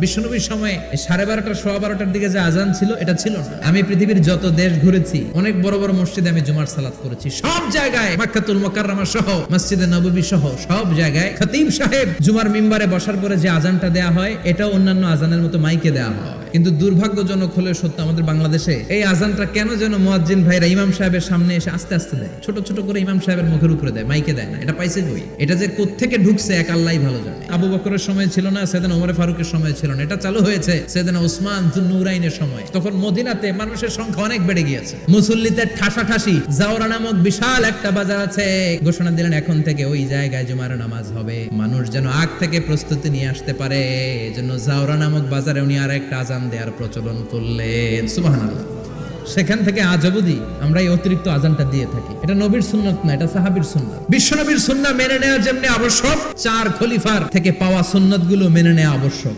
বিশ্বনবীর সময় 12:30 12:15 দিকে যে আজান ছিল এটা ছিল না। আমি পৃথিবীর যত দেশ ঘুরেছি, অনেক বড় বড় মসজিদে আমি জুমার সালাত করেছি। সব জায়গায় মক্কাতুল মুকাররমা সহ মসজিদে নববী সহ সব জায়গায় খতিব সাহেব জুমার মিম্বারে বসার পরে যে আজানটা দেয়া হয় এটা অন্যান্য আজানের মতো মাইকে দেয়া হয়। কিন্তু দুর্ভাগ্যজনক হলে সত্য, আমাদের বাংলাদেশে এই আজানটা কেন যেন মুয়াজ্জিন ভাইরা ইমাম সাহেবের সামনে এসে আস্তে আস্তে দেয়, ছোট ছোট করে ইমাম সাহেবের মুখের উপরে দেয়, মাইকে দেয় না। এটা পাইছে কই? এটা যে কোত্থেকে ঢুকছে এক আল্লাহই ভালো জানে। আবু বকরের সময় ছিল না, সাইয়েদনা ওমর ফারুকের সময় ছিল না, এটা চালু হয়েছে সাইয়েদনা উসমান যুন্নুরাইনের সময়। তখন মদিনাতে মানুষের সংখ্যা অনেক বেড়ে গিয়েছে, মুসল্লিতে ঠাসাঠাসি। জাওরা নামক বিশাল একটা বাজার আছে, ঘোষণা দিলেন এখন থেকে ওই জায়গায় জুমার নামাজ হবে। মানুষ যেন আগ থেকে প্রস্তুতি নিয়ে আসতে পারে, এজন্য জাওরা নামক বাজারে উনি আর একটা আজান দেওয়ার প্রচলন করলেন। সুবহানাল্লাহ। সেখান থেকে আজ অবধি আমরা এই অতিরিক্ত আজানটা দিয়ে থাকি। এটা নবীর সুন্নাত না, এটা সাহাবীর সুন্নাত। বিশ্ব নবীর সুন্নাহ মেনে নেওয়া যেমনি আবশ্যক, 4 খলিফার থেকে পাওয়া সুন্নাতগুলো মেনে নেওয়া আবশ্যক।